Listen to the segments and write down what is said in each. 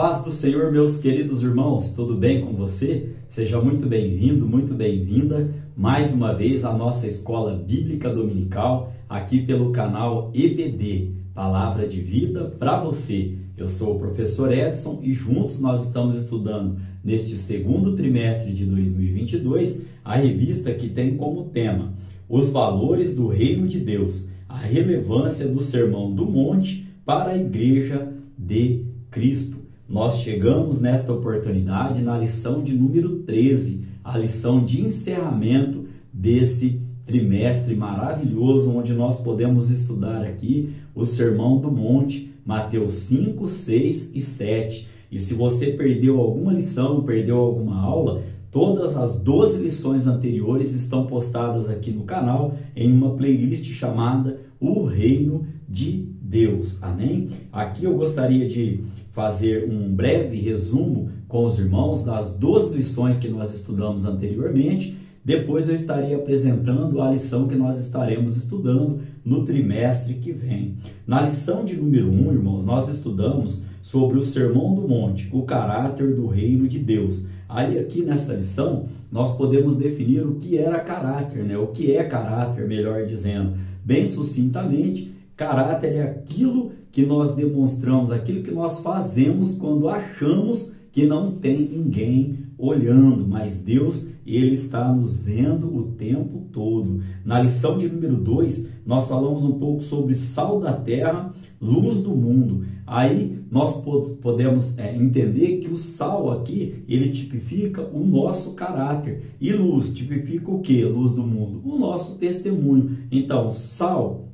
paz do Senhor, meus queridos irmãos, tudo bem com você? Seja muito bem-vindo, muito bem-vinda mais uma vez à nossa Escola Bíblica Dominical, aqui pelo canal EBD, Palavra de Vida para você. Eu sou o professor Edson e juntos nós estamos estudando neste segundo trimestre de 2022 a revista que tem como tema Os Valores do Reino de Deus, a relevância do Sermão do Monte para a Igreja de Cristo. Nós chegamos nesta oportunidade na lição de número 13, a lição de encerramento desse trimestre maravilhoso, onde nós podemos estudar aqui o Sermão do Monte, Mateus 5, 6 e 7. E se você perdeu alguma lição, perdeu alguma aula, todas as 12 lições anteriores estão postadas aqui no canal em uma playlist chamada O Reino de Deus. Amém? Aqui eu gostaria de fazer um breve resumo com os irmãos das 12 lições que nós estudamos anteriormente. Depois eu estarei apresentando a lição que nós estaremos estudando no trimestre que vem. Na lição de número 1, irmãos, nós estudamos sobre o Sermão do Monte, o caráter do reino de Deus. Aí aqui nesta lição nós podemos definir o que era caráter, né? O que é caráter, melhor dizendo. Bem sucintamente, caráter é aquilo que nós demonstramos, aquilo que nós fazemos quando achamos que não tem ninguém olhando, mas Deus, Ele está nos vendo o tempo todo. Na lição de número 2, nós falamos um pouco sobre sal da terra, luz do mundo. Aí nós podemos entender que o sal aqui, ele tipifica o nosso caráter. E luz tipifica o que? Luz do mundo? O nosso testemunho. Então, sal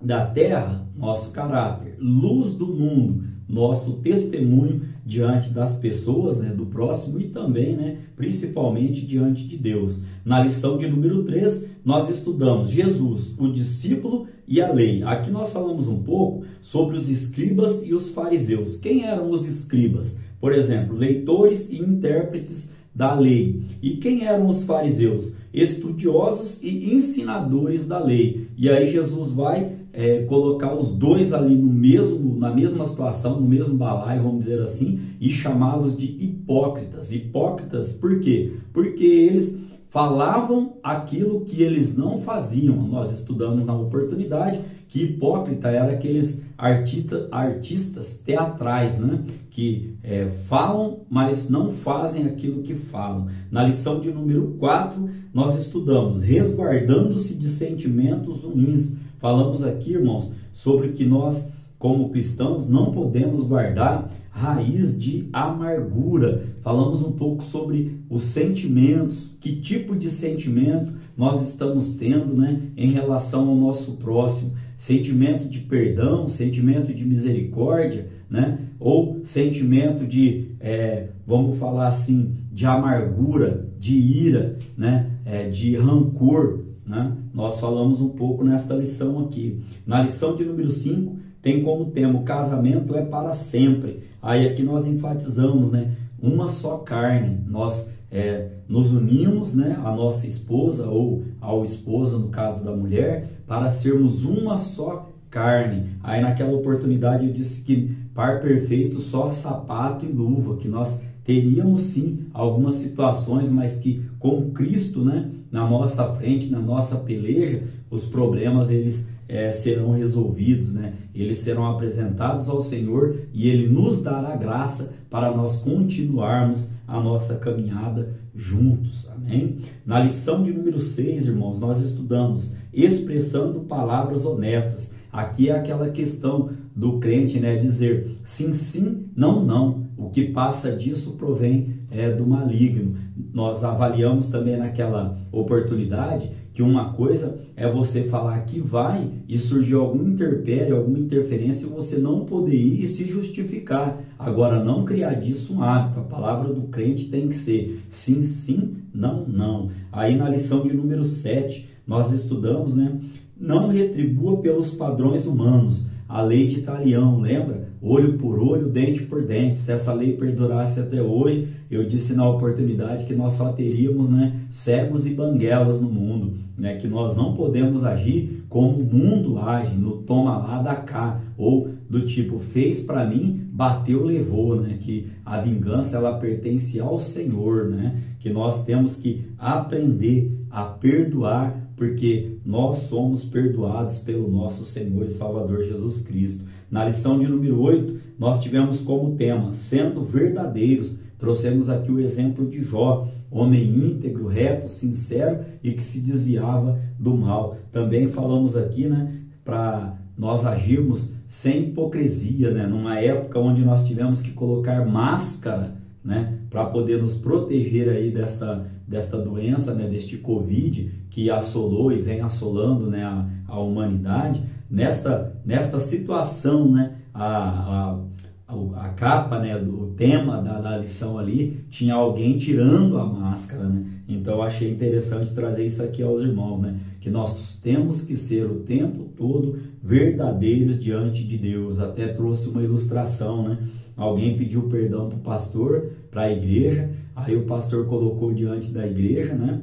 da terra, nosso caráter. Luz do mundo, nosso testemunho diante das pessoas, né, do próximo e também, né, principalmente diante de Deus. Na lição de número 3, nós estudamos Jesus, o discípulo e a lei. Aqui nós falamos um pouco sobre os escribas e os fariseus. Quem eram os escribas? Por exemplo, leitores e intérpretes da lei. E quem eram os fariseus? Estudiosos e ensinadores da lei. E aí Jesus vai colocar os dois ali na mesma situação, no mesmo balaio, vamos dizer assim, e chamá-los de hipócritas. Hipócritas por quê? Porque eles falavam aquilo que eles não faziam. Nós estudamos na oportunidade que hipócrita era aqueles artistas teatrais, né? Que falam, mas não fazem aquilo que falam. Na lição de número 4, nós estudamos resguardando-se de sentimentos ruins. Falamos aqui, irmãos, sobre que nós, como cristãos, não podemos guardar raiz de amargura. Falamos um pouco sobre os sentimentos, que tipo de sentimento nós estamos tendo, né, em relação ao nosso próximo. Sentimento de perdão, sentimento de misericórdia, né, ou sentimento de, vamos falar assim, de amargura, de ira, né, de rancor. Né? Nós falamos um pouco nesta lição aqui. Na lição de número 5, tem como tema o casamento é para sempre. Aí aqui nós enfatizamos, né, uma só carne. Nós nos unimos, né, à nossa esposa ou ao esposo, no caso da mulher, para sermos uma só carne. Aí naquela oportunidade eu disse que par perfeito só sapato e luva, que nós teríamos sim algumas situações, mas que com Cristo, né, na nossa frente, na nossa peleja, os problemas eles serão resolvidos, né? Eles serão apresentados ao Senhor e Ele nos dará graça para nós continuarmos a nossa caminhada juntos, amém? Na lição de número 6, irmãos, nós estudamos expressando palavras honestas. Aqui é aquela questão do crente, né, dizer sim, sim, não, não. O que passa disso provém do maligno. Nós avaliamos também naquela oportunidade que uma coisa é você falar que vai e surgir algum interpério, alguma interferência e você não poder ir e se justificar. Agora, não criar disso um hábito. A palavra do crente tem que ser sim, sim, não, não. Aí na lição de número 7, nós estudamos, né? Não retribua pelos padrões humanos. A lei de Talião, lembra? Olho por olho, dente por dente. Se essa lei perdurasse até hoje, eu disse na oportunidade que nós só teríamos, né, cegos e banguelas no mundo, né, que nós não podemos agir como o mundo age, no toma lá da cá, ou do tipo, fez para mim, bateu, levou, né? Que a vingança ela pertence ao Senhor, né? Que nós temos que aprender a perdoar, porque nós somos perdoados pelo nosso Senhor e Salvador Jesus Cristo. Na lição de número 8, nós tivemos como tema, sendo verdadeiros. Trouxemos aqui o exemplo de Jó, homem íntegro, reto, sincero e que se desviava do mal. Também falamos aqui, né, para nós agirmos sem hipocrisia, né, numa época onde nós tivemos que colocar máscara, né, para poder nos proteger aí desta doença, né, deste Covid que assolou e vem assolando, né, a humanidade. Nesta situação, né, a capa, né, do tema da lição ali, tinha alguém tirando a máscara, né? Então eu achei interessante trazer isso aqui aos irmãos, né? Que nós temos que ser o tempo todo verdadeiros diante de Deus. Até trouxe uma ilustração, né? Alguém pediu perdão para o pastor, para a igreja, aí o pastor colocou diante da igreja, né?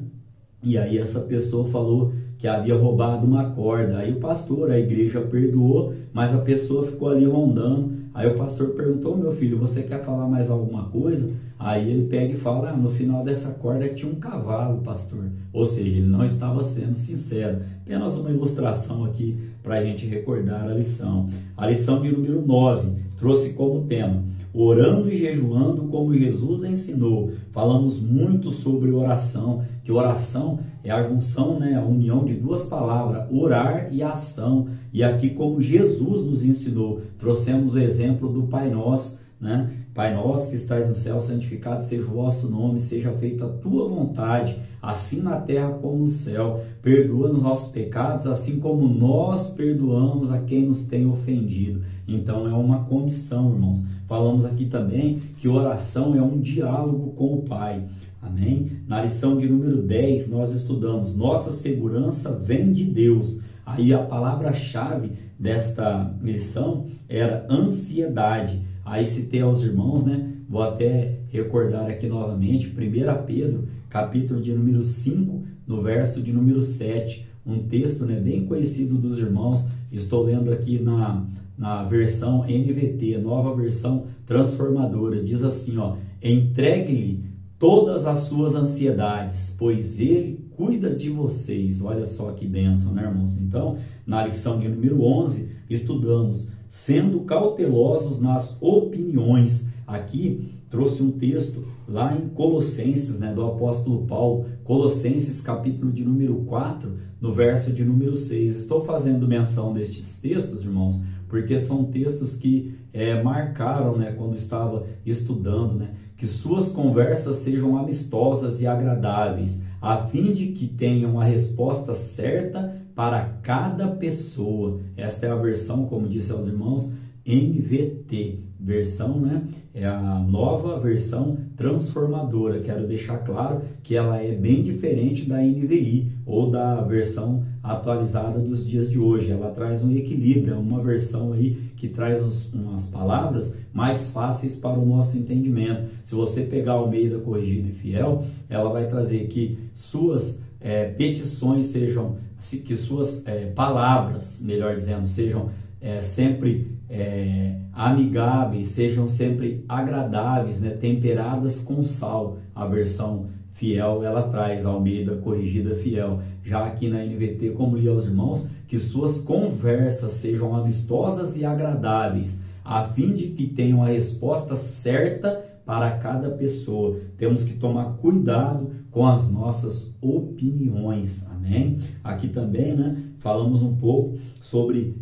E aí essa pessoa falou que havia roubado uma corda. Aí o pastor, a igreja perdoou, mas a pessoa ficou ali rondando. Aí o pastor perguntou: meu filho, você quer falar mais alguma coisa? Aí ele pega e fala: no final dessa corda tinha um cavalo, pastor. Ou seja, ele não estava sendo sincero. Apenas uma ilustração aqui para a gente recordar a lição. A lição de número 9 trouxe como tema orando e jejuando como Jesus ensinou. Falamos muito sobre oração, que oração é a junção, né, a união de duas palavras, orar e ação. E aqui, como Jesus nos ensinou, trouxemos o exemplo do Pai Nosso, né? Pai nosso que estás no céu, santificado seja o vosso nome, seja feita a tua vontade, assim na terra como no céu. Perdoa-nos nossos pecados, assim como nós perdoamos a quem nos tem ofendido. Então é uma condição, irmãos. Falamos aqui também que oração é um diálogo com o Pai. Amém? Na lição de número 10, nós estudamos: nossa segurança vem de Deus. Aí a palavra-chave desta lição era ansiedade. Aí citei aos irmãos, né? Vou até recordar aqui novamente, 1 Pedro, capítulo de número 5, no verso de número 7. Um texto, né, bem conhecido dos irmãos. Estou lendo aqui na versão NVT, nova versão transformadora. Diz assim, ó: entregue-lhe todas as suas ansiedades, pois ele cuida de vocês. Olha só que bênção, né, irmãos? Então, na lição de número 11, estudamos sendo cautelosos nas opiniões. Aqui trouxe um texto lá em Colossenses, né, do apóstolo Paulo, Colossenses capítulo de número 4, no verso de número 6. Estou fazendo menção destes textos, irmãos, porque são textos que marcaram, né, quando estava estudando, né, que suas conversas sejam amistosas e agradáveis, a fim de que tenham a resposta certa para cada pessoa. Esta é a versão, como disse aos irmãos, NVT, versão, né? É a nova versão transformadora. Quero deixar claro que ela é bem diferente da NVI ou da versão atualizada dos dias de hoje. Ela traz um equilíbrio, é uma versão aí que traz umas palavras mais fáceis para o nosso entendimento. Se você pegar o Almeida Corrigido e Fiel, ela vai trazer que suas petições sejam, que suas palavras, melhor dizendo, sejam sempre amigáveis, sejam sempre agradáveis, né? Temperadas com sal. A versão Fiel, ela traz Almeida Corrigida Fiel. Já aqui na NVT, como li aos irmãos, que suas conversas sejam amistosas e agradáveis, a fim de que tenham a resposta certa para cada pessoa. Temos que tomar cuidado com as nossas opiniões, amém? Aqui também, né, falamos um pouco sobre,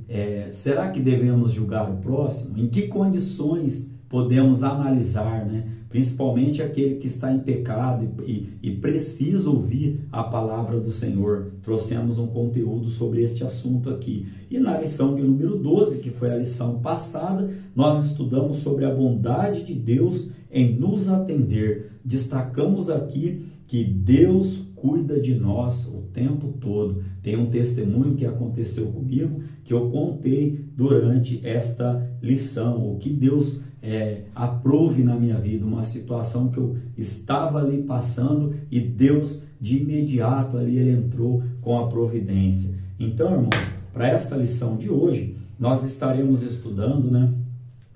será que devemos julgar o próximo? Em que condições podemos analisar, né? Principalmente aquele que está em pecado e precisa ouvir a palavra do Senhor. Trouxemos um conteúdo sobre este assunto aqui. E na lição de número 12, que foi a lição passada, nós estudamos sobre a bondade de Deus em nos atender. Destacamos aqui que Deus cuida de nós o tempo todo. Tem um testemunho que aconteceu comigo, que eu contei durante esta lição, o que Deus aprove na minha vida, uma situação que eu estava ali passando e Deus de imediato ali ele entrou com a providência. Então, irmãos, para esta lição de hoje, nós estaremos estudando, né,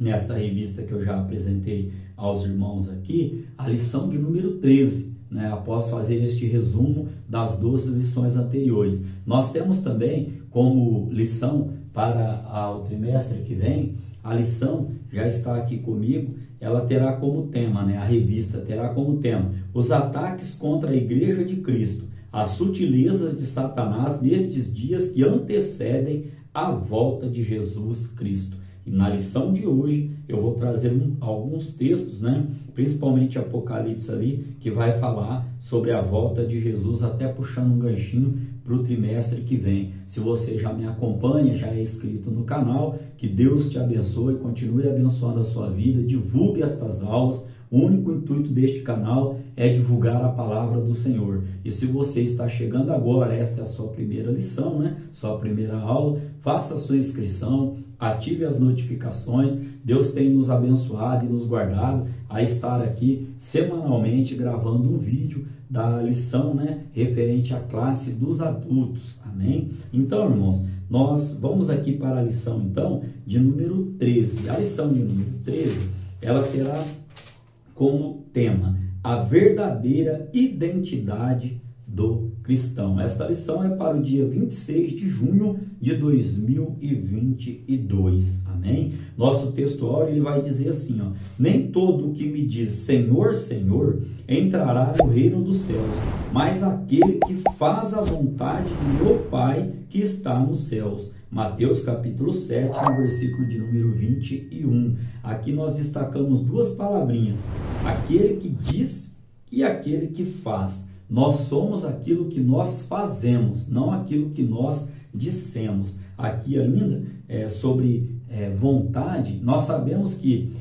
nesta revista que eu já apresentei aos irmãos aqui, a lição de número 13, né? Após fazer este resumo das 12 lições anteriores. Nós temos também como lição para o trimestre que vem, a lição já está aqui comigo, ela terá como tema, né? A revista terá como tema os ataques contra a Igreja de Cristo, as sutilezas de Satanás nestes dias que antecedem a volta de Jesus Cristo. E na lição de hoje eu vou trazer alguns textos, né? Principalmente Apocalipse ali, que vai falar sobre a volta de Jesus, até puxando um ganchinho para o trimestre que vem. Se você já me acompanha, já é inscrito no canal, que Deus te abençoe, continue abençoando a sua vida, divulgue estas aulas. O único intuito deste canal é divulgar a palavra do Senhor. E se você está chegando agora, esta é a sua primeira lição, né? Sua primeira aula, faça a sua inscrição, ative as notificações. Deus tem nos abençoado e nos guardado a estar aqui semanalmente gravando um vídeo da lição, né, referente à classe dos adultos. Amém? Então, irmãos, nós vamos aqui para a lição, então, de número 13. A lição de número 13, ela terá como tema a verdadeira identidade do cristão. Esta lição é para o dia 26 de junho de 2022. Amém? Nosso textual, ele vai dizer assim, ó: nem todo o que me diz Senhor, Senhor, entrará no reino dos céus, mas aquele que faz a vontade do meu Pai que está nos céus. Mateus capítulo 7, no versículo de número 21. Aqui nós destacamos duas palavrinhas: aquele que diz e aquele que faz. Nós somos aquilo que nós fazemos, não aquilo que nós dissemos. Aqui ainda, sobre vontade, nós sabemos que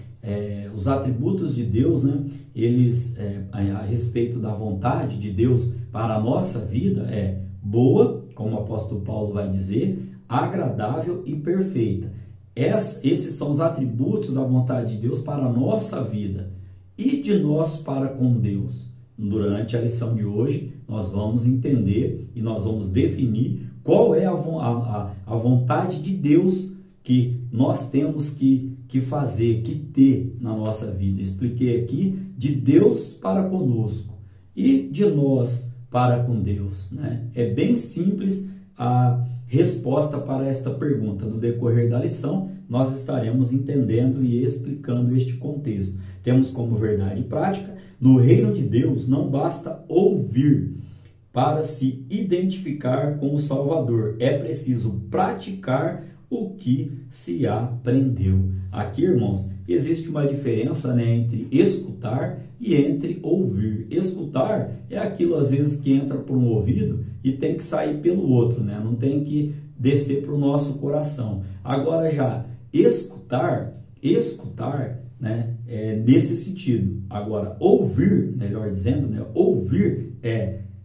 os atributos de Deus, né, eles, a respeito da vontade de Deus para a nossa vida, é boa, como o apóstolo Paulo vai dizer, agradável e perfeita. Esses são os atributos da vontade de Deus para a nossa vida e de nós para com Deus. Durante a lição de hoje, nós vamos entender e nós vamos definir qual é a vontade de Deus que nós temos que fazer, que ter na nossa vida. Expliquei aqui de Deus para conosco e de nós para com Deus, né? É bem simples a resposta para esta pergunta. No decorrer da lição, nós estaremos entendendo e explicando este contexto. Temos como verdade prática: no reino de Deus não basta ouvir para se identificar com o Salvador, é preciso praticar o que se aprendeu. Aqui, irmãos, existe uma diferença, né, entre escutar e entre ouvir. Escutar é aquilo, às vezes, que entra por um ouvido e tem que sair pelo outro, né? Não tem que descer para o nosso coração. Agora, já escutar, né, é nesse sentido. Agora, ouvir, melhor dizendo, né, ouvir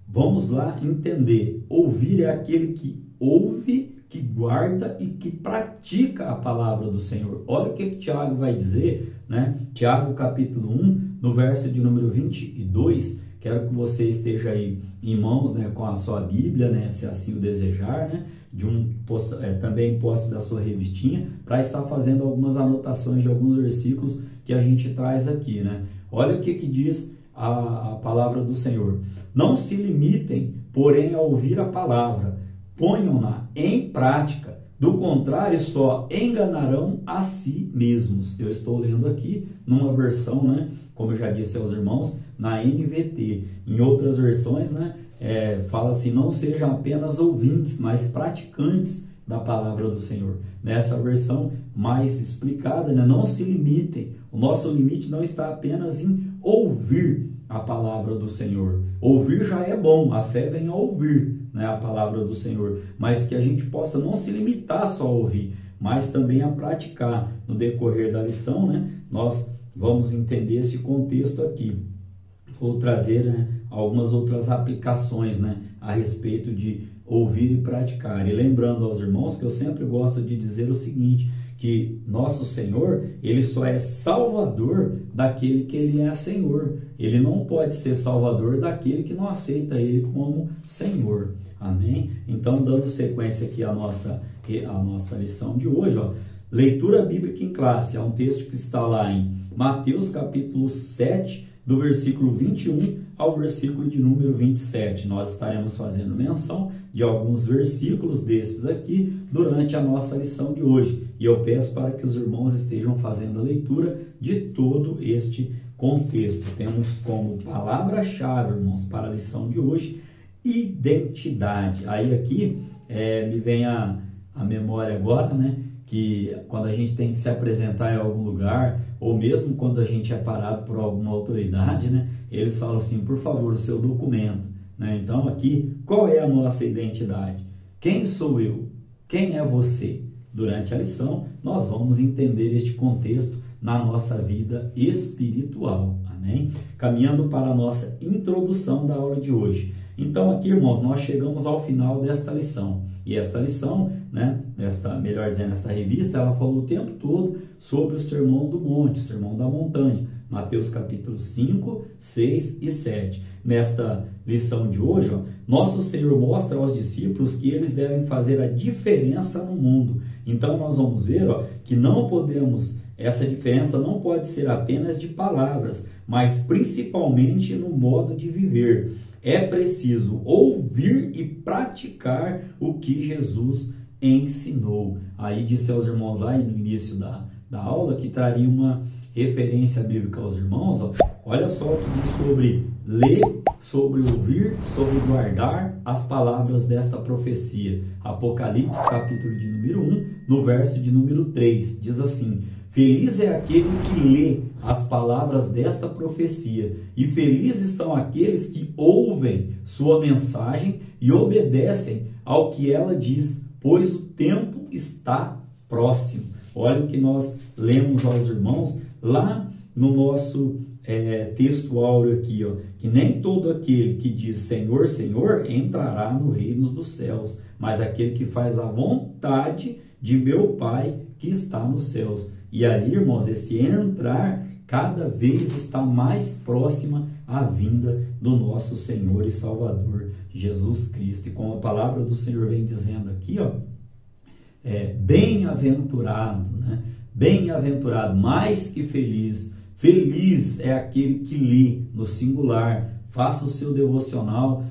vamos lá entender. Ouvir é aquele que ouve, que guarda e que pratica a palavra do Senhor. Olha o que Tiago vai dizer, né? Tiago capítulo 1, no verso de número 22. Quero que você esteja aí em mãos, né, com a sua Bíblia, né, se assim o desejar, né, também em posse da sua revistinha, para estar fazendo algumas anotações de alguns versículos que a gente traz aqui, né? Olha o que diz a palavra do Senhor. Não se limitem, porém, a ouvir a palavra, ponham-na em prática, do contrário só enganarão a si mesmos. Eu estou lendo aqui numa versão, né, como eu já disse aos irmãos, na NVT. Em outras versões, né, fala assim: não sejam apenas ouvintes, mas praticantes da palavra do Senhor. Nessa versão mais explicada, né, não se limitem. O nosso limite não está apenas em ouvir a palavra do Senhor. Ouvir já é bom, a fé vem a ouvir, né, a palavra do Senhor, mas que a gente possa não se limitar só a ouvir, mas também a praticar. No decorrer da lição, né, nós vamos entender esse contexto aqui. Vou trazer, né, algumas outras aplicações, né, a respeito de ouvir e praticar. E lembrando aos irmãos que eu sempre gosto de dizer o seguinte, que nosso Senhor, ele só é salvador daquele que ele é Senhor. Ele não pode ser salvador daquele que não aceita ele como Senhor. Amém? Então, dando sequência aqui à nossa lição de hoje, ó, leitura bíblica em classe, é um texto que está lá em Mateus capítulo 7, do versículo 21 ao versículo de número 27. Nós estaremos fazendo menção de alguns versículos desses aqui durante a nossa lição de hoje. E eu peço para que os irmãos estejam fazendo a leitura de todo este contexto. Temos como palavra-chave, irmãos, para a lição de hoje, identidade. Aí aqui me vem a memória agora, né? Que quando a gente tem que se apresentar em algum lugar, ou mesmo quando a gente é parado por alguma autoridade, né? Eles falam assim, por favor, o seu documento, né? Então aqui, qual é a nossa identidade? Quem sou eu? Quem é você? Durante a lição, nós vamos entender este contexto na nossa vida espiritual, amém? Caminhando para a nossa introdução da aula de hoje. Então aqui, irmãos, nós chegamos ao final desta lição. E esta lição, né, melhor dizendo, esta revista, ela falou o tempo todo sobre o Sermão do Monte, o Sermão da Montanha. Mateus capítulo 5, 6 e 7. Nesta lição de hoje, ó, nosso Senhor mostra aos discípulos que eles devem fazer a diferença no mundo. Então nós vamos ver, ó, que não podemos, essa diferença não pode ser apenas de palavras, mas principalmente no modo de viver. É preciso ouvir e praticar o que Jesus ensinou. Aí disse aos irmãos lá no início da aula que traria uma referência bíblica aos irmãos. Ó. Olha só o que diz sobre ler, sobre ouvir, sobre guardar as palavras desta profecia. Apocalipse capítulo de número 1, no verso de número 3, diz assim: feliz é aquele que lê as palavras desta profecia, e felizes são aqueles que ouvem sua mensagem e obedecem ao que ela diz, pois o tempo está próximo. Olha o que nós lemos aos irmãos lá no nosso texto áureo aqui, ó, que nem todo aquele que diz Senhor, Senhor, entrará no reino dos céus, mas aquele que faz a vontade de meu Pai que está nos céus. E ali, irmãos, esse entrar cada vez está mais próxima à vinda do nosso Senhor e Salvador, Jesus Cristo. E como a palavra do Senhor vem dizendo aqui, ó, bem-aventurado, né? Bem-aventurado, mais que feliz. Feliz é aquele que lê no singular, faça o seu devocional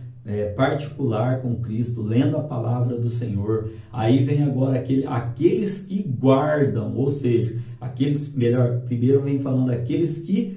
particular com Cristo, lendo a palavra do Senhor. Aí vem agora aqueles que guardam, ou seja, primeiro vem falando aqueles que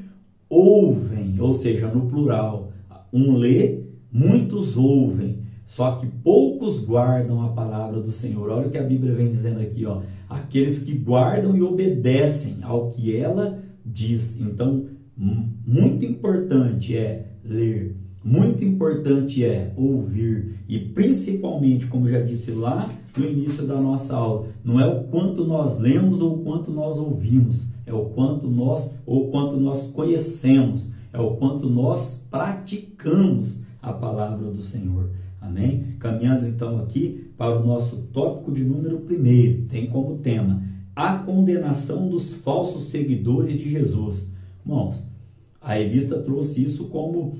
ouvem, ou seja, no plural. Um lê, muitos ouvem, só que poucos guardam a palavra do Senhor. Olha o que a Bíblia vem dizendo aqui, ó, aqueles que guardam e obedecem ao que ela diz. Então, muito importante é ler, muito importante é ouvir, e principalmente, como já disse lá no início da nossa aula, não é o quanto nós lemos ou o quanto nós ouvimos, é o quanto nós conhecemos, é o quanto nós praticamos a palavra do Senhor. Amém? Caminhando então aqui para o nosso tópico de número 1, tem como tema a condenação dos falsos seguidores de Jesus. Irmãos, a revista trouxe isso como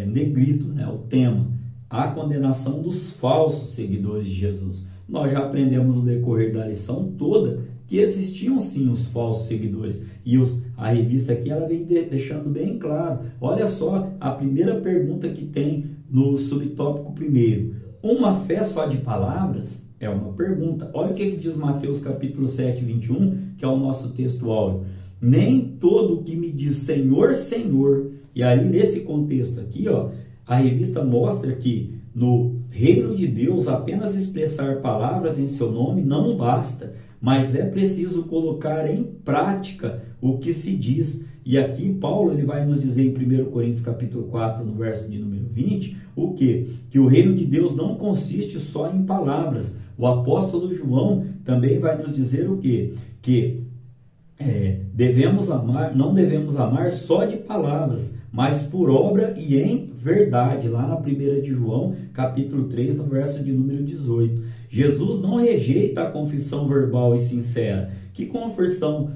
negrito, né? O tema, a condenação dos falsos seguidores de Jesus. Nós já aprendemos no decorrer da lição toda que existiam sim os falsos seguidores, e a revista aqui ela vem deixando bem claro. Olha só a primeira pergunta que tem no subtópico 1, uma fé só de palavras? É uma pergunta. Olha o que diz Mateus capítulo 7, 21, que é o nosso texto áureo. Nem todo que me diz Senhor, Senhor. E aí nesse contexto aqui, ó, a revista mostra que no reino de Deus apenas expressar palavras em seu nome não basta, mas é preciso colocar em prática o que se diz. E aqui Paulo ele vai nos dizer em 1 Coríntios capítulo 4, no verso de número 20, o quê? Que o reino de Deus não consiste só em palavras. O apóstolo João também vai nos dizer o quê? Que não devemos amar só de palavras, mas por obra e em verdade, lá na 1 de João, capítulo 3, no verso de número 18. Jesus não rejeita a confissão verbal e sincera. Que confissão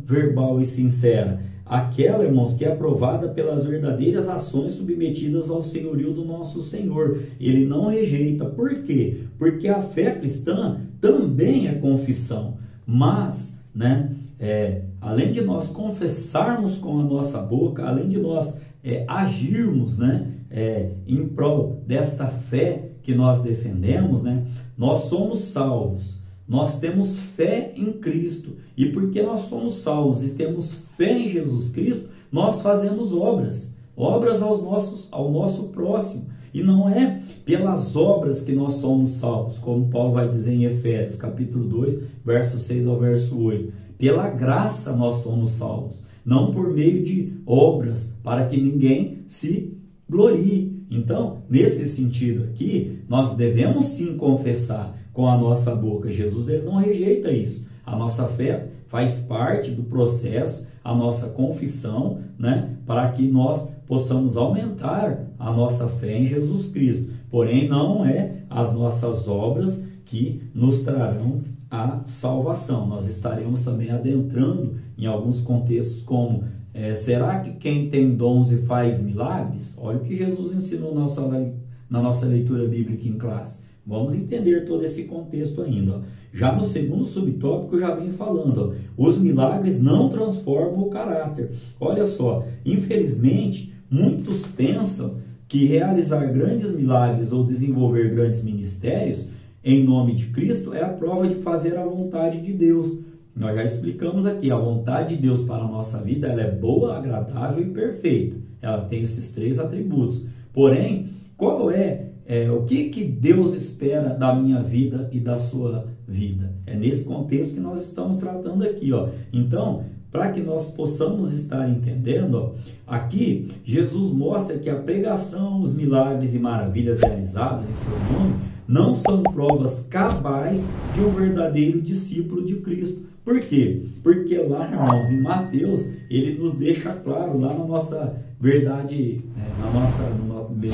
verbal e sincera? Aquela, irmãos, que é aprovada pelas verdadeiras ações submetidas ao senhorio do nosso Senhor. Ele não rejeita. Por quê? Porque a fé cristã também é confissão. Mas, né, além de nós confessarmos com a nossa boca, além de nós agirmos, né, em prol desta fé que nós defendemos, né, nós somos salvos, nós temos fé em Cristo, e porque nós somos salvos e temos fé em Jesus Cristo, nós fazemos obras ao nosso próximo, e não é pelas obras que nós somos salvos, como Paulo vai dizer em Efésios, capítulo 2, verso 6 ao verso 8, pela graça nós somos salvos, não por meio de obras, para que ninguém se glorie. Então, nesse sentido aqui, nós devemos sim confessar com a nossa boca. Jesus, ele não rejeita isso. A nossa fé faz parte do processo, a nossa confissão, né, para que nós possamos aumentar a nossa fé em Jesus Cristo. Porém, não é as nossas obras que nos trarão a salvação. Nós estaremos também adentrando em alguns contextos como será que quem tem dons e faz milagres? Olha o que Jesus ensinou na nossa leitura bíblica em classe. Vamos entender todo esse contexto ainda. Ó. Já no segundo subtópico, eu já venho falando, ó, os milagres não transformam o caráter. Olha só, infelizmente, muitos pensam que realizar grandes milagres ou desenvolver grandes ministérios em nome de Cristo é a prova de fazer a vontade de Deus. Nós já explicamos aqui, a vontade de Deus para a nossa vida, ela é boa, agradável e perfeita. Ela tem esses 3 atributos. Porém, qual o que Deus espera da minha vida e da sua vida? É nesse contexto que nós estamos tratando aqui, ó. Então, para que nós possamos estar entendendo, ó, aqui Jesus mostra que a pregação, os milagres e maravilhas realizados em seu nome não são provas cabais de um verdadeiro discípulo de Cristo. Por quê? Porque lá, irmãos, em Mateus, ele nos deixa claro, lá na nossa verdade,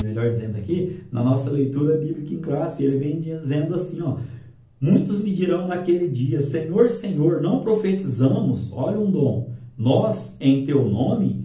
melhor dizendo aqui, na nossa leitura bíblica em classe, ele vem dizendo assim, ó, muitos me dirão naquele dia, Senhor, Senhor, não profetizamos, olha um dom, nós em teu nome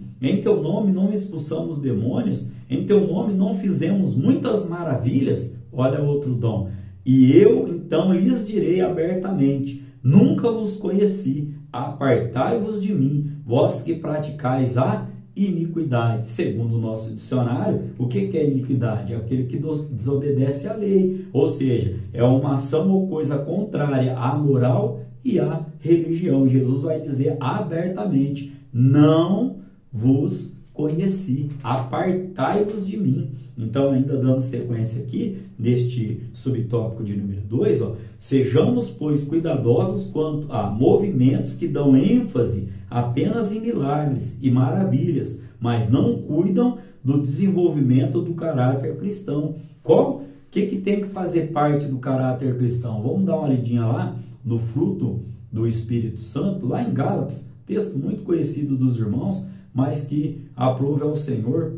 não expulsamos demônios, em teu nome não fizemos muitas maravilhas, olha outro dom, e eu então lhes direi abertamente, nunca vos conheci, apartai-vos de mim, vós que praticais a iniquidade. Segundo o nosso dicionário, o que é iniquidade? É aquele que desobedece à lei, ou seja, é uma ação ou coisa contrária à moral e à religião. Jesus vai dizer abertamente, não vos conheci, apartai-vos de mim. Então, ainda dando sequência aqui, neste subtópico de número 2, ó, sejamos, pois, cuidadosos quanto a movimentos que dão ênfase apenas em milagres e maravilhas, mas não cuidam do desenvolvimento do caráter cristão. O que tem que fazer parte do caráter cristão? Vamos dar uma lidinha lá no fruto do Espírito Santo, lá em Gálatas, texto muito conhecido dos irmãos, mas que aprove ao Senhor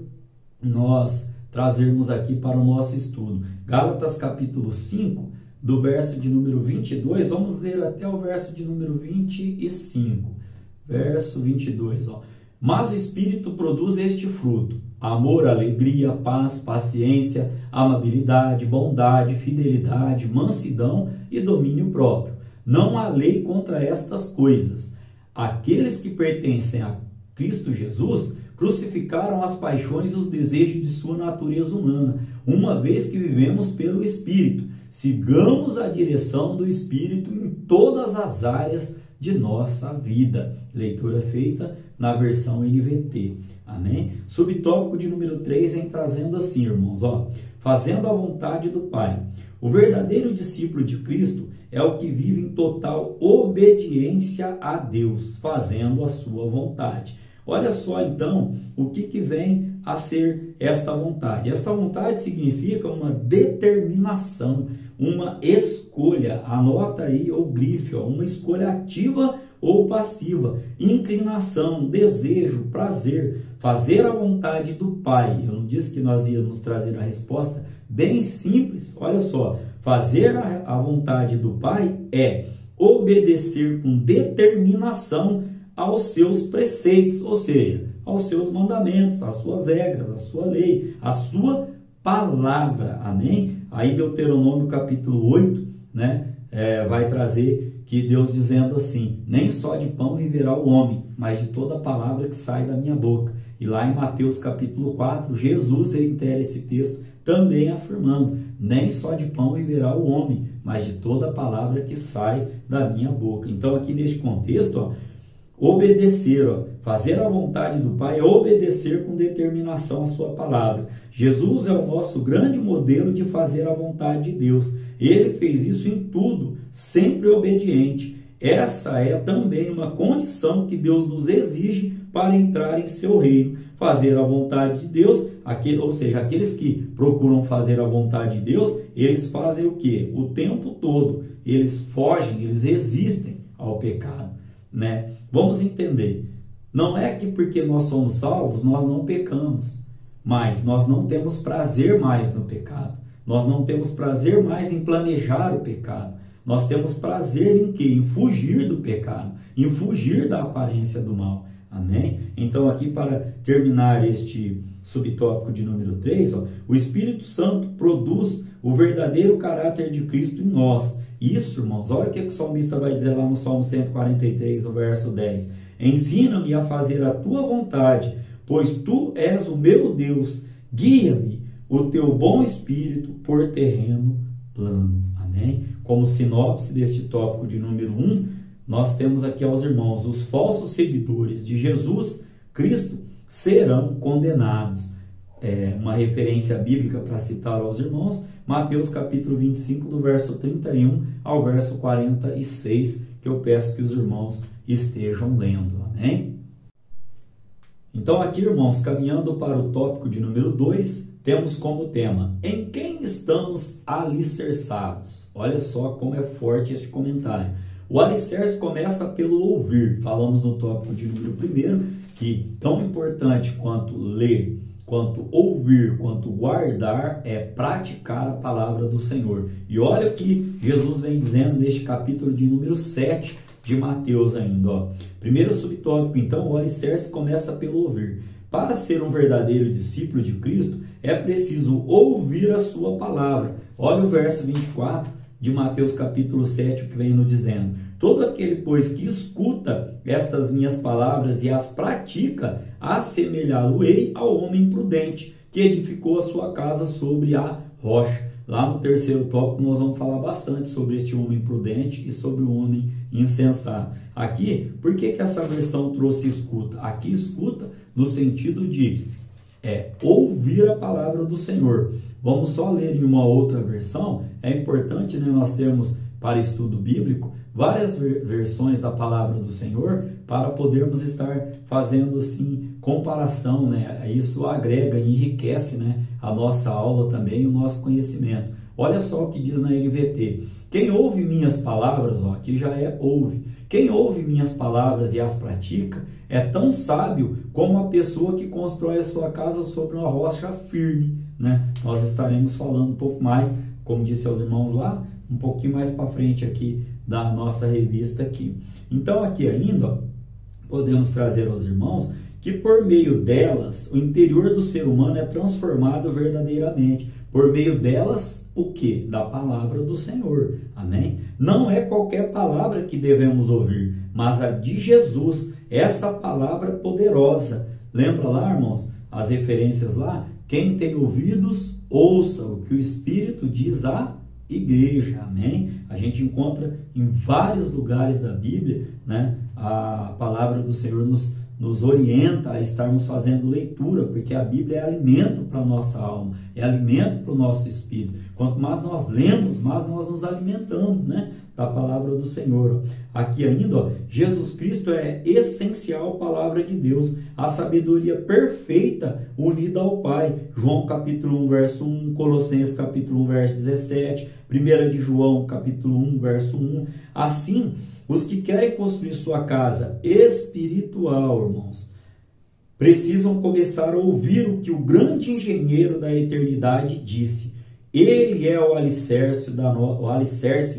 nós trazermos aqui para o nosso estudo. Gálatas capítulo 5, do verso de número 22, vamos ler até o verso de número 25. Verso 22, ó. Mas o Espírito produz este fruto: amor, alegria, paz, paciência, amabilidade, bondade, fidelidade, mansidão e domínio próprio. Não há lei contra estas coisas. Aqueles que pertencem a Cristo Jesus crucificaram as paixões e os desejos de sua natureza humana, uma vez que vivemos pelo Espírito. Sigamos a direção do Espírito em todas as áreas de nossa vida. Leitura feita na versão NVT. Amém? Subtópico de número 3 vem trazendo assim, irmãos, ó, fazendo a vontade do Pai. O verdadeiro discípulo de Cristo é o que vive em total obediência a Deus, fazendo a sua vontade. Olha só, então, o que vem a ser esta vontade. Esta vontade significa uma determinação, uma escolha. Anota aí ou grife, ó, uma escolha ativa ou passiva, inclinação, desejo, prazer, fazer a vontade do Pai. Eu não disse que nós íamos trazer a resposta bem simples. Olha só, fazer a vontade do Pai é obedecer com determinação aos seus preceitos, ou seja, aos seus mandamentos, às suas regras, à sua lei, à sua palavra. Amém? Aí Deuteronômio capítulo 8, né, vai trazer que Deus dizendo assim, nem só de pão viverá o homem, mas de toda palavra que sai da minha boca. E lá em Mateus capítulo 4, Jesus reitera esse texto também afirmando, nem só de pão viverá o homem, mas de toda palavra que sai da minha boca. Então aqui neste contexto, obedecer, fazer a vontade do Pai é obedecer com determinação a sua palavra. Jesus é o nosso grande modelo de fazer a vontade de Deus. Ele fez isso em tudo, sempre obediente. Essa é também uma condição que Deus nos exige para entrar em seu reino. Fazer a vontade de Deus, ou seja, aqueles que procuram fazer a vontade de Deus, eles fazem o quê? O tempo todo. Eles fogem, eles resistem ao pecado, né? Vamos entender. Não é que porque nós somos salvos, nós não pecamos. Mas nós não temos prazer mais no pecado. Nós não temos prazer mais em planejar o pecado. Nós temos prazer em quê? Em fugir do pecado, em fugir da aparência do mal. Amém? Então aqui para terminar este subtópico de número 3, o Espírito Santo produz o verdadeiro caráter de Cristo em nós. Isso, irmãos, olha o que o salmista vai dizer lá no Salmo 143, no verso 10. Ensina-me a fazer a tua vontade, pois tu és o meu Deus. Guia-me o teu bom espírito por terreno plano. Amém? Como sinopse deste tópico de número 1, nós temos aqui aos irmãos, os falsos seguidores de Jesus Cristo serão condenados. Uma referência bíblica para citar aos irmãos, Mateus capítulo 25, do verso 31 ao verso 46, que eu peço que os irmãos estejam lendo. Amém? Então aqui, irmãos, caminhando para o tópico de número 2, temos como tema, em quem estamos alicerçados? Olha só como é forte este comentário. O alicerce começa pelo ouvir. Falamos no tópico de número 1, que tão importante quanto ler, quanto ouvir, quanto guardar, é praticar a palavra do Senhor. E olha o que Jesus vem dizendo neste capítulo de número 7 de Mateus ainda. Primeiro subtópico, então, o alicerce começa pelo ouvir. Para ser um verdadeiro discípulo de Cristo, é preciso ouvir a sua palavra. Olha o verso 24 de Mateus capítulo 7, o que vem nos dizendo. Todo aquele, pois, que escuta estas minhas palavras e as pratica, assemelhá-lo-ei ao homem prudente, que edificou a sua casa sobre a rocha. Lá no terceiro tópico nós vamos falar bastante sobre este homem prudente e sobre o homem insensato. Aqui, por que essa versão trouxe escuta? Aqui escuta no sentido de ouvir a palavra do Senhor. Vamos só ler em uma outra versão. É importante, né, nós termos para estudo bíblico várias versões da palavra do Senhor para podermos estar fazendo assim comparação, né? Isso agrega e enriquece, né, a nossa aula também, o nosso conhecimento. Olha só o que diz na NVT. Quem ouve minhas palavras, aqui já ouve. Quem ouve minhas palavras e as pratica é tão sábio como a pessoa que constrói a sua casa sobre uma rocha firme, né? Nós estaremos falando um pouco mais, como disse aos irmãos lá, um pouquinho mais para frente aqui da nossa revista aqui. Então aqui ainda podemos trazer aos irmãos que por meio delas o interior do ser humano é transformado verdadeiramente. Por meio delas, o que? Da palavra do Senhor. Amém? Não é qualquer palavra que devemos ouvir, mas a de Jesus, essa palavra poderosa. Lembra lá, irmãos, as referências lá? Quem tem ouvidos, ouça o que o Espírito diz à igreja. Amém? A gente encontra em vários lugares da Bíblia, né? A palavra do Senhor nos orienta a estarmos fazendo leitura, porque a Bíblia é alimento para a nossa alma, é alimento para o nosso espírito. Quanto mais nós lemos, mais nós nos alimentamos, né, da palavra do Senhor. Aqui ainda, Jesus Cristo é essencial palavra de Deus, a sabedoria perfeita unida ao Pai. João capítulo 1, verso 1, Colossenses capítulo 1, verso 17, 1 de João capítulo 1, verso 1. Assim, os que querem construir sua casa espiritual, irmãos, precisam começar a ouvir o que o grande engenheiro da eternidade disse. Ele é o alicerce,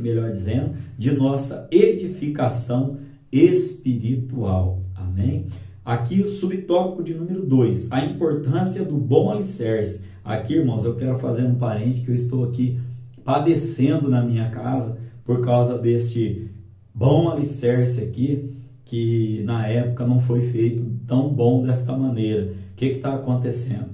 melhor dizendo, de nossa edificação espiritual. Amém? Aqui o subtópico de número 2, a importância do bom alicerce. Aqui, irmãos, eu quero fazer um parente que eu estou aqui padecendo na minha casa por causa deste bom alicerce aqui, que na época não foi feito tão bom desta maneira. O que está acontecendo?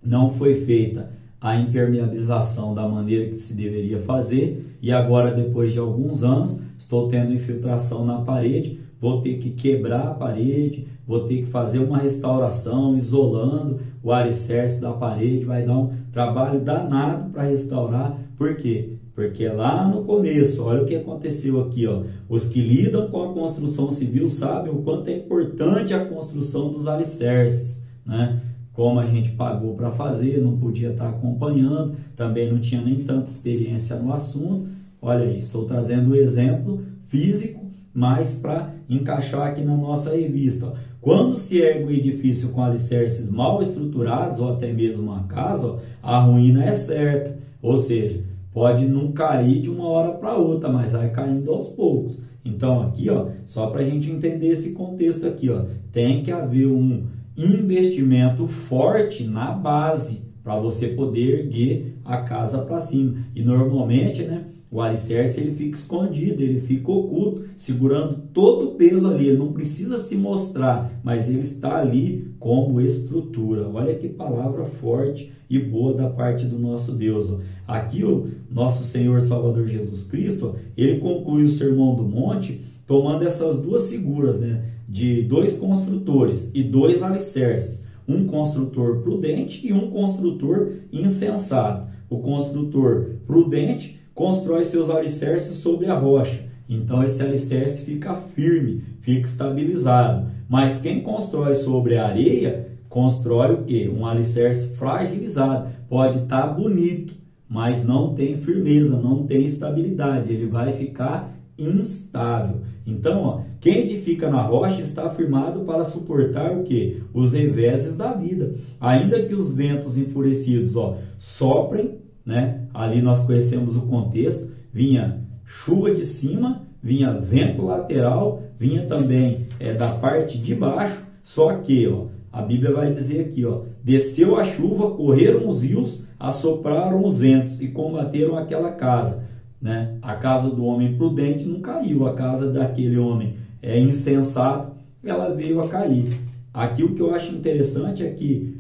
Não foi feita a impermeabilização da maneira que se deveria fazer, e agora, depois de alguns anos, estou tendo infiltração na parede, vou ter que quebrar a parede, vou ter que fazer uma restauração, isolando o alicerce da parede, vai dar um trabalho danado para restaurar. Por quê? Porque lá no começo, olha o que aconteceu aqui, ó. Os que lidam com a construção civil sabem o quanto é importante a construção dos alicerces, né? Como a gente pagou para fazer, não podia estar acompanhando, também não tinha nem tanta experiência no assunto. Olha aí, estou trazendo um exemplo físico, mas para encaixar aqui na nossa revista, ó. Quando se ergue um edifício com alicerces mal estruturados, ou até mesmo uma casa, ó, a ruína é certa, ou seja, pode não cair de uma hora para outra, mas vai caindo aos poucos. Então aqui, ó, só para a gente entender esse contexto aqui, ó, tem que haver um investimento forte na base para você poder erguer a casa para cima. E normalmente, né, o alicerce ele fica escondido, ele fica oculto, segurando todo o peso ali. Ele não precisa se mostrar, mas ele está ali como estrutura. Olha que palavra forte e boa da parte do nosso Deus. Aqui o nosso Senhor Salvador Jesus Cristo, ele conclui o Sermão do Monte tomando essas duas figuras, né, de dois construtores e dois alicerces. Um construtor prudente e um construtor insensato. O construtor prudente constrói seus alicerces sobre a rocha. Então esse alicerce fica firme, fica estabilizado. Mas quem constrói sobre a areia, constrói o quê? Um alicerce fragilizado. Pode estar bonito, mas não tem firmeza, não tem estabilidade. Ele vai ficar instável. Então, ó, quem edifica na rocha está firmado para suportar o quê? Os reveses da vida. Ainda que os ventos enfurecidos, ó, soprem, né? Ali nós conhecemos o contexto, vinha chuva de cima, vinha vento lateral, vinha também da parte de baixo, só que, ó, a Bíblia vai dizer aqui, ó, desceu a chuva, correram os rios, assopraram os ventos e combateram aquela casa, né? A casa do homem prudente não caiu, a casa daquele homem insensato, ela veio a cair. Aqui o que eu acho interessante é que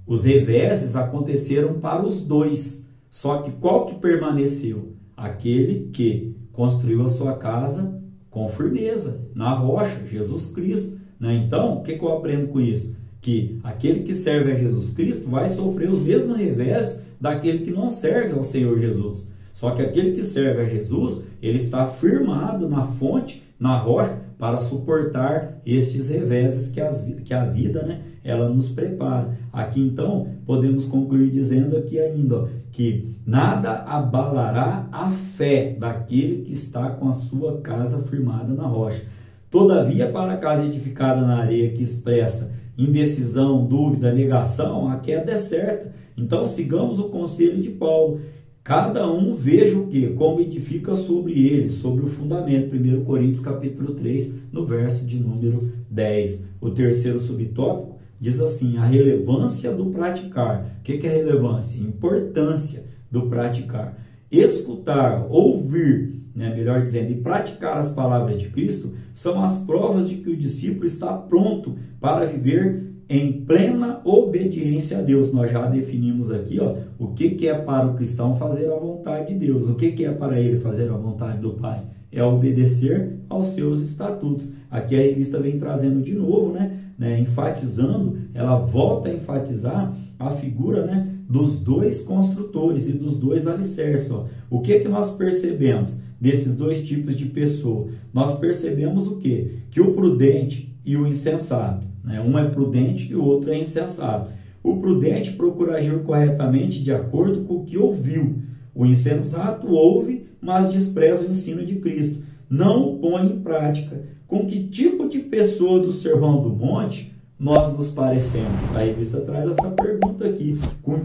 os reveses aconteceram para os dois, só que qual que permaneceu? Aquele que construiu a sua casa com firmeza, na rocha, Jesus Cristo, né? Então, o que eu aprendo com isso? Que aquele que serve a Jesus Cristo vai sofrer os mesmos reveses daquele que não serve ao Senhor Jesus. Só que aquele que serve a Jesus, ele está firmado na fonte, na rocha, para suportar estes reveses que a vida, né, ela nos prepara. Aqui então, podemos concluir dizendo aqui ainda, ó, que nada abalará a fé daquele que está com a sua casa firmada na rocha. Todavia, para a casa edificada na areia que expressa indecisão, dúvida, negação, a queda é certa. Então, sigamos o conselho de Paulo. Cada um veja o que? Como edifica sobre ele, sobre o fundamento. 1 Coríntios capítulo 3, no verso de número 10. O terceiro subtópico diz assim, a relevância do praticar. O que é relevância? Importância do praticar. Escutar, ouvir, né, melhor dizendo, e praticar as palavras de Cristo são as provas de que o discípulo está pronto para viver em plena obediência a Deus. Nós já definimos aqui, ó, o que é para o cristão fazer a vontade de Deus. O que é para ele fazer a vontade do Pai? É obedecer aos seus estatutos. Aqui a revista vem trazendo de novo, né, enfatizando, ela volta a enfatizar a figura, né, dos dois construtores e dos dois alicerces. Ó. O que nós percebemos desses dois tipos de pessoa? Nós percebemos o quê? Que o prudente e o insensato. Um é prudente e o outro é insensato. O prudente procura agir corretamente de acordo com o que ouviu. O insensato ouve, mas despreza o ensino de Cristo. Não o põe em prática. Com que tipo de pessoa do Sermão do Monte nós nos parecemos? A revista traz essa pergunta aqui. Com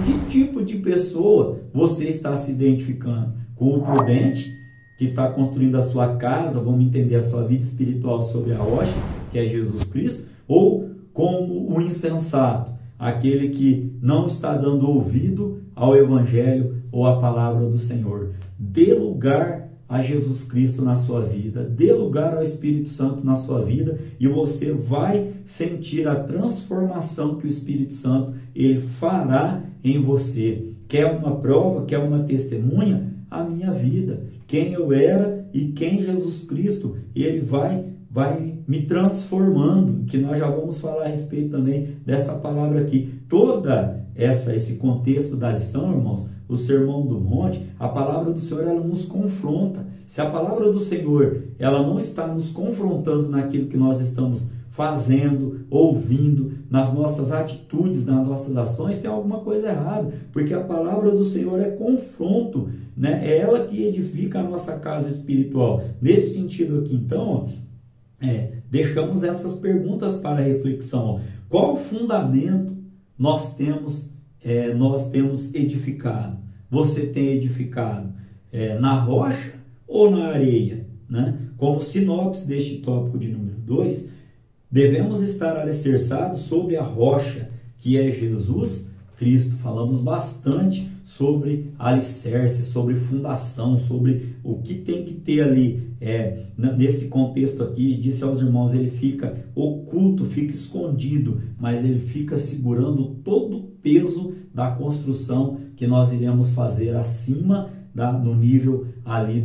que tipo de pessoa você está se identificando? Com o prudente, que está construindo a sua casa, vamos entender a sua vida espiritual sobre a rocha, que é Jesus Cristo, ou como o insensato, aquele que não está dando ouvido ao Evangelho ou à palavra do Senhor? Dê lugar a Jesus Cristo na sua vida, dê lugar ao Espírito Santo na sua vida e você vai sentir a transformação que o Espírito Santo ele fará em você. Quer uma prova, quer uma testemunha? A minha vida, quem eu era e quem Jesus Cristo, ele vai me transformando, que nós já vamos falar a respeito também dessa palavra aqui. Toda esse contexto da lição, irmãos, o Sermão do Monte, a palavra do Senhor, ela nos confronta. Se a palavra do Senhor, ela não está nos confrontando naquilo que nós estamos fazendo, ouvindo, nas nossas atitudes, nas nossas ações, tem alguma coisa errada, porque a palavra do Senhor é confronto, né? É ela que edifica a nossa casa espiritual. Nesse sentido aqui, então, deixamos essas perguntas para reflexão. Qual fundamento nós temos edificado? Você tem edificado na rocha ou na areia? Né? Como sinopse deste tópico de número 2, devemos estar alicerçados sobre a rocha, que é Jesus Cristo. Falamos bastante sobre alicerce, sobre fundação, sobre o que tem que ter ali. Nesse contexto aqui, disse aos irmãos, ele fica oculto, fica escondido, mas ele fica segurando todo o peso da construção que nós iremos fazer acima no nível ali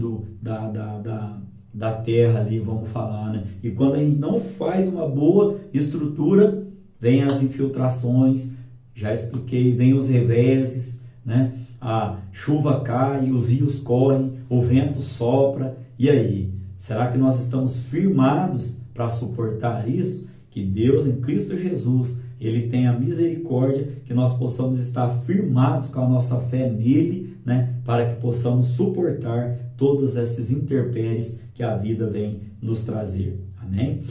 da terra ali, vamos falar, né? E quando a gente não faz uma boa estrutura, vem as infiltrações, já expliquei, vem os reveses, né? A chuva cai, os rios correm, o vento sopra, e aí? Será que nós estamos firmados para suportar isso? Que Deus, em Cristo Jesus, ele tenha misericórdia, que nós possamos estar firmados com a nossa fé nele, né? Para que possamos suportar todos esses intempéries que a vida vem nos trazer. Amém?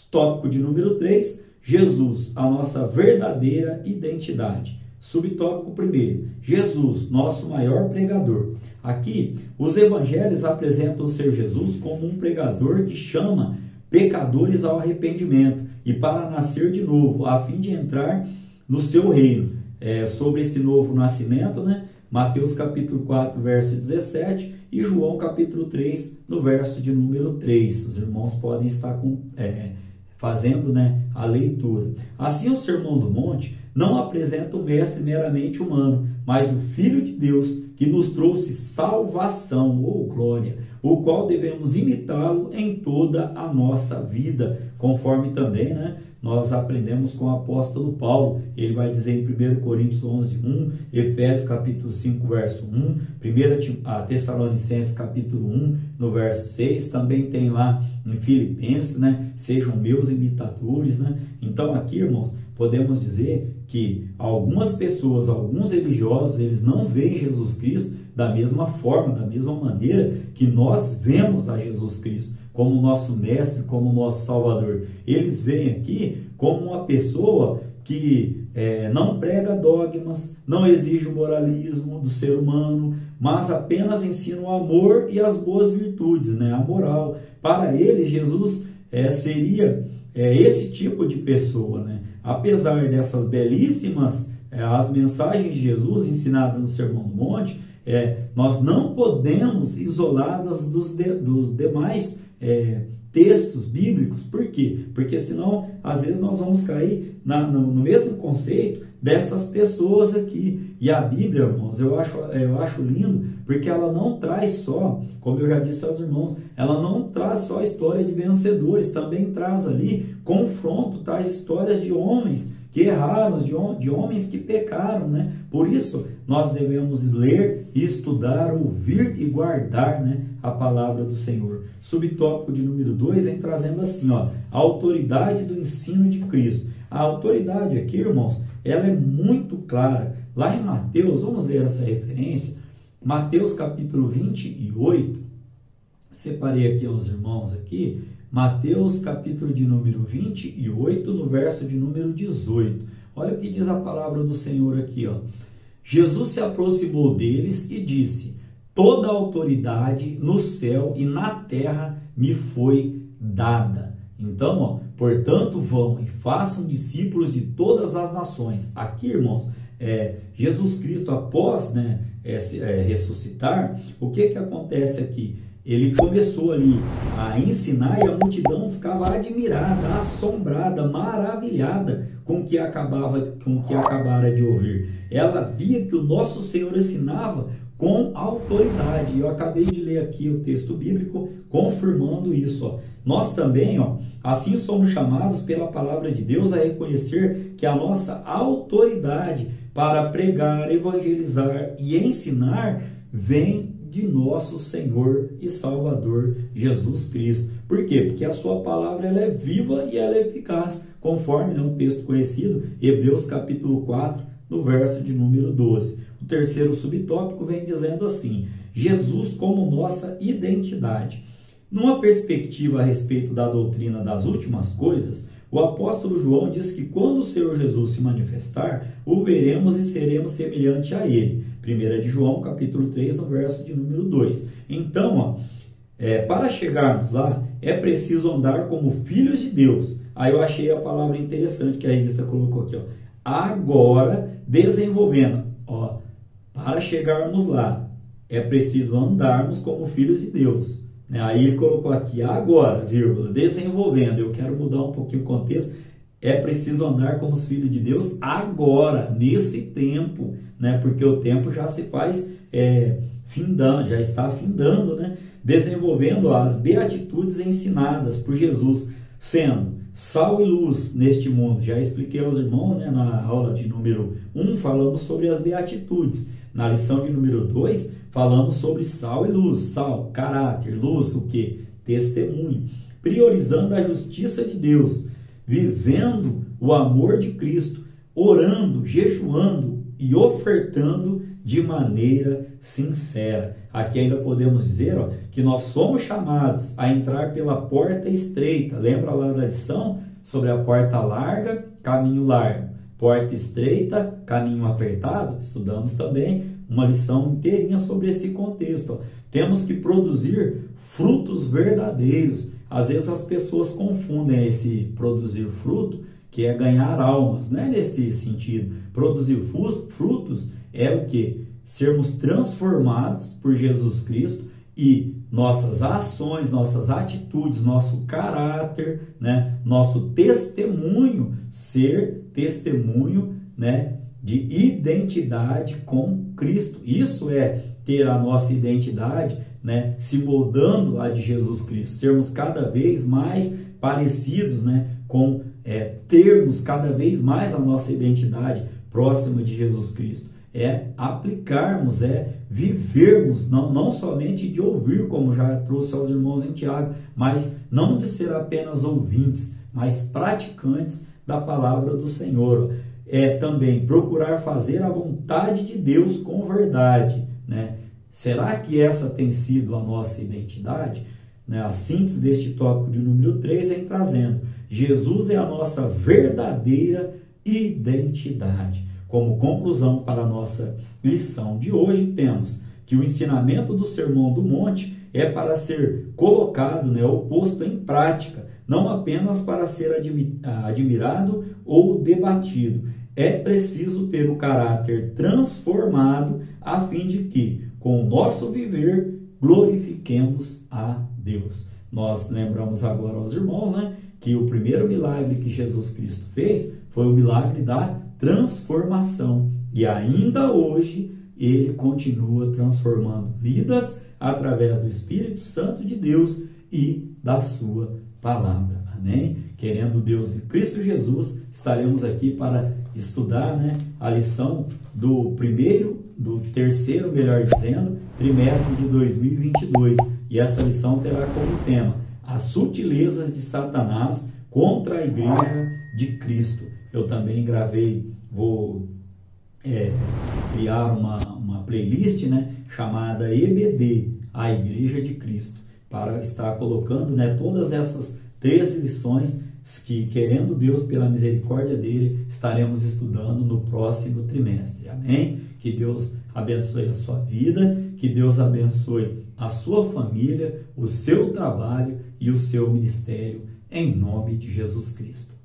Tópico de número 3, Jesus, a nossa verdadeira identidade. Subtópico 1, Jesus, nosso maior pregador. Aqui, os evangelhos apresentam o Senhor Jesus como um pregador que chama pecadores ao arrependimento e para nascer de novo, a fim de entrar no seu reino. Sobre esse novo nascimento, né? Mateus capítulo 4, verso 17 e João capítulo 3, no verso de número 3. Os irmãos podem estar fazendo, né, a leitura. Assim, o Sermão do Monte não apresenta o mestre meramente humano, mas o Filho de Deus que nos trouxe salvação, ou glória, o qual devemos imitá-lo em toda a nossa vida, conforme também, né, nós aprendemos com o apóstolo Paulo. Ele vai dizer em 1 Coríntios 11, 1, Efésios capítulo 5, verso 1, 1 Tessalonicenses capítulo 1, no verso 6, também tem lá em Filipenses, né, sejam meus imitadores, né? Então aqui, irmãos, podemos dizer que algumas pessoas, alguns religiosos, eles não veem Jesus Cristo da mesma forma, da mesma maneira que nós vemos a Jesus Cristo, como nosso mestre, como nosso salvador. Eles veem aqui como uma pessoa que não prega dogmas, não exige o moralismo do ser humano, mas apenas ensina o amor e as boas virtudes, né? A moral. Para eles, Jesus seria esse tipo de pessoa, né? Apesar dessas belíssimas as mensagens de Jesus ensinadas no Sermão do Monte, nós não podemos isolá-las dos demais textos bíblicos. Por quê? Porque senão, às vezes, nós vamos cair no mesmo conceito dessas pessoas aqui. E a Bíblia, irmãos, eu acho lindo, porque ela não traz só, como eu já disse aos irmãos, ela não traz só a história de vencedores, também traz ali confronto, traz histórias de homens que erraram, de homens que pecaram, né? Por isso, nós devemos ler, estudar, ouvir e guardar, né, a palavra do Senhor. Subtópico de número 2 vem trazendo assim, ó, a autoridade do ensino de Cristo. A autoridade aqui, irmãos, ela é muito clara. Lá em Mateus, vamos ler essa referência, Mateus capítulo 28, separei aqui aos irmãos aqui, Mateus capítulo de número 28, no verso de número 18. Olha o que diz a palavra do Senhor aqui, ó. Jesus se aproximou deles e disse: toda a autoridade no céu e na terra me foi dada. Então, ó, portanto, vão e façam discípulos de todas as nações. Aqui, irmãos, Jesus Cristo, após, né, ressuscitar, o que acontece aqui? ele começou ali a ensinar e a multidão ficava admirada, assombrada, maravilhada com o que acabara de ouvir. Ela via que o nosso Senhor ensinava com autoridade. Eu acabei de ler aqui o texto bíblico confirmando isso. Ó. Nós também, assim somos chamados pela palavra de Deus a reconhecer que a nossa autoridade para pregar, evangelizar e ensinar vem de nosso Senhor e Salvador Jesus Cristo. Por quê? Porque a sua palavra ela é viva e ela é eficaz, conforme um texto conhecido, Hebreus capítulo 4, no verso de número 12. O terceiro subtópico vem dizendo assim: Jesus como nossa identidade. Numa perspectiva a respeito da doutrina das últimas coisas, o apóstolo João diz que quando o Senhor Jesus se manifestar, o veremos e seremos semelhante a ele. 1 de João, capítulo 3, no verso de número 2. Então, para chegarmos lá, é preciso andar como filhos de Deus. Aí eu achei a palavra interessante que a revista colocou aqui. Agora, desenvolvendo. Para chegarmos lá, é preciso andarmos como filhos de Deus. Aí ele colocou aqui, agora, vírgula, desenvolvendo. Eu quero mudar um pouquinho o contexto. É preciso andar como os filhos de Deus agora, nesse tempo, porque o tempo já se faz findando, já está findando, desenvolvendo as beatitudes ensinadas por Jesus, sendo sal e luz neste mundo. Já expliquei aos irmãos, na aula de número 1, falamos sobre as beatitudes. Na lição de número 2, falamos sobre sal e luz. Sal, caráter, luz, o que? Testemunho. Priorizando a justiça de Deus, vivendo o amor de Cristo, orando, jejuando e ofertando de maneira sincera. Aqui ainda podemos dizer que nós somos chamados a entrar pela porta estreita. Lembra lá da lição sobre a porta larga, caminho largo. Porta estreita, caminho apertado. Estudamos também uma lição inteirinha sobre esse contexto. Temos que produzir frutos verdadeiros. Às vezes as pessoas confundem esse produzir fruto, que é ganhar almas. Não é nesse sentido. Produzir frutos é o quê? Sermos transformados por Jesus Cristo e nossas ações, nossas atitudes, nosso caráter, nosso testemunho, ser testemunho, de identidade com Cristo. Isso é ter a nossa identidade, se moldando a de Jesus Cristo, sermos cada vez mais parecidos, com termos cada vez mais a nossa identidade próxima de Jesus Cristo. É aplicarmos, vivermos, não somente de ouvir, como já trouxe aos irmãos em Tiago, mas não de ser apenas ouvintes, mas praticantes da palavra do Senhor. Também procurar fazer a vontade de Deus com verdade. Será que essa tem sido a nossa identidade? A síntese deste tópico de número 3 vem trazendo: Jesus é a nossa verdadeira identidade. Como conclusão para a nossa lição de hoje, temos que o ensinamento do Sermão do Monte é para ser colocado, ou posto em prática, não apenas para ser admirado ou debatido. É preciso ter o caráter transformado a fim de que, com o nosso viver, glorifiquemos a Deus. Nós lembramos agora aos irmãos, que o primeiro milagre que Jesus Cristo fez foi o milagre da transformação. E ainda hoje ele continua transformando vidas através do Espírito Santo de Deus e da sua palavra. Amém? Querendo Deus e Cristo Jesus, estaremos aqui para estudar a lição do terceiro, melhor dizendo, trimestre de 2022. E essa lição terá como tema as sutilezas de Satanás contra a igreja de Cristo. Eu também vou criar uma playlist chamada EBD, a Igreja de Cristo, para estar colocando todas essas 13 lições que, querendo Deus, pela misericórdia dele, estaremos estudando no próximo trimestre. Amém? Que Deus abençoe a sua vida, que Deus abençoe a sua família, o seu trabalho e o seu ministério, em nome de Jesus Cristo.